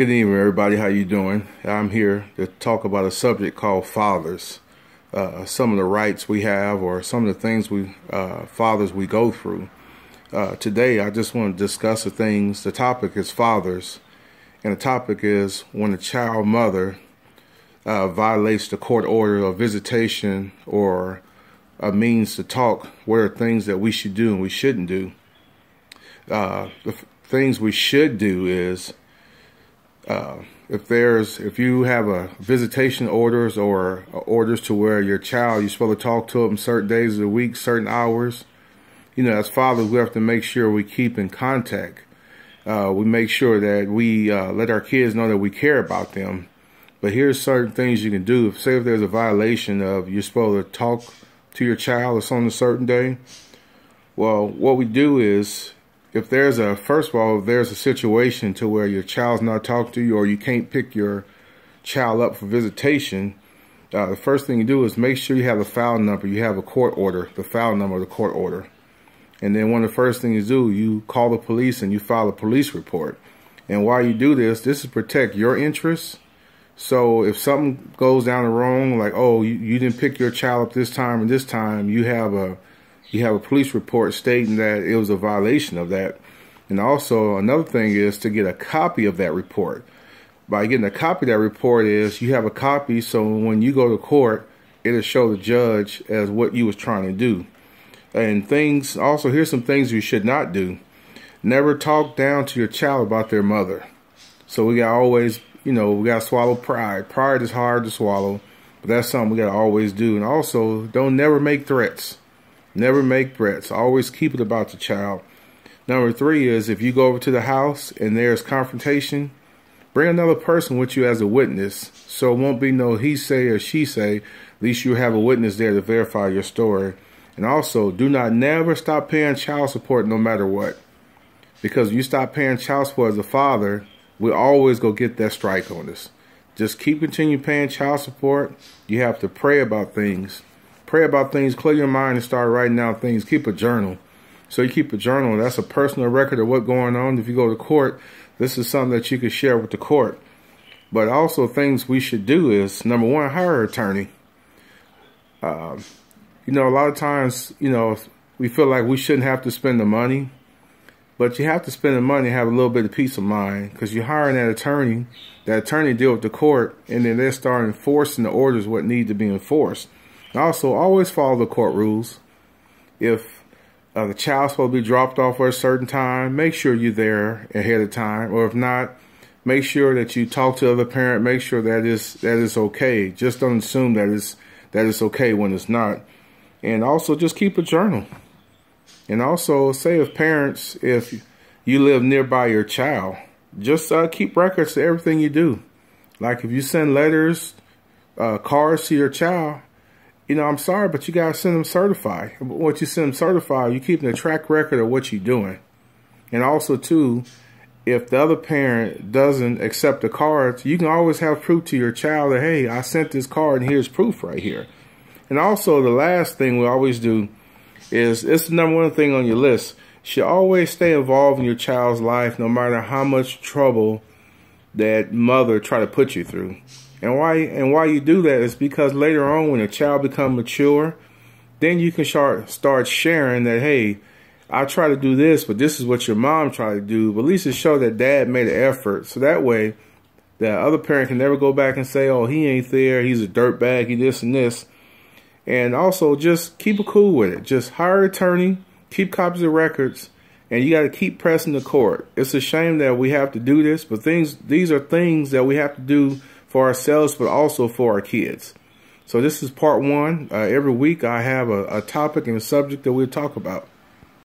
Good evening, everybody. How you doing? I'm here to talk about a subject called fathers. Some of the rights we have, or some of the things fathers we go through. Today, I just want to discuss the things. The topic is fathers, and the topic is when a child mother violates the court order of visitation or a means to talk. What are things that we should do and we shouldn't do? The things we should do is if you have a visitation orders or orders to where your child, you're supposed to talk to them certain days of the week, certain hours, as fathers, we have to make sure we keep in contact. We make sure that we let our kids know that we care about them. But here's certain things you can do. Say if there's a violation of you're supposed to talk to your child or something a certain day. Well, what we do is, if there's a situation to where your child's not talking to you or you can't pick your child up for visitation, the first thing you do is make sure you have a file number. You have a court order, the file number of the court order. And then one of the first things you do, you call the police and you file a police report. And while you do this is to protect your interests. So if something goes down the wrong, like, oh, you didn't pick your child up this time and this time, you have a police report stating that it was a violation of that. And also another thing is to get a copy of that report. By getting a copy of that report is you have a copy, so when you go to court, it'll show the judge as what you was trying to do. And things, also here's some things you should not do. Never talk down to your child about their mother. So we got always, we got to swallow pride. Pride is hard to swallow, but that's something we got to always do. And also never make threats. Never make threats. Always keep it about the child. Number 3 is if you go over to the house and there's confrontation, bring another person with you as a witness. So it won't be no he say or she say. At least you have a witness there to verify your story. And also do not never stop paying child support no matter what. Because if you stop paying child support as a father, we always go get that strike on us. Just continue paying child support. You have to pray about things. Pray about things, clear your mind and start writing down things. Keep a journal. So you keep a journal. That's a personal record of what's going on. If you go to court, this is something that you can share with the court. But also things we should do is, number 1, hire an attorney. A lot of times, we feel like we shouldn't have to spend the money. But you have to spend the money and have a little bit of peace of mind. Because you're hiring that attorney deal with the court, and then they start enforcing the orders what need to be enforced. Also, always follow the court rules. If the child's supposed to be dropped off at a certain time, make sure you're there ahead of time. Or if not, make sure that you talk to the other parent. Make sure that is okay. Just don't assume that it's okay when it's not. And also, just keep a journal. And also, say if you live nearby your child, just keep records of everything you do. Like if you send letters, cards to your child, I'm sorry, but you got to send them certified. Once you send them certified, you're keeping a track record of what you're doing. And also, too, if the other parent doesn't accept the cards, you can always have proof to your child that, hey, I sent this card and here's proof right here. And also, the last thing we always do is, it's the number 1 thing on your list. You should always stay involved in your child's life, no matter how much trouble that mother try to put you through. And why you do that is because later on, when a child becomes mature, then you can start sharing that, hey, I try to do this, but this is what your mom tried to do. But at least it show that dad made an effort. So that way, the other parent can never go back and say, oh, he ain't there, he's a dirtbag, he this and this. And also, just keep it cool with it. Just hire an attorney, keep copies of records, and you got to keep pressing the court. It's a shame that we have to do this, but these are things that we have to do for ourselves, but also for our kids. So this is part 1. Every week I have a topic and a subject that we'll talk about.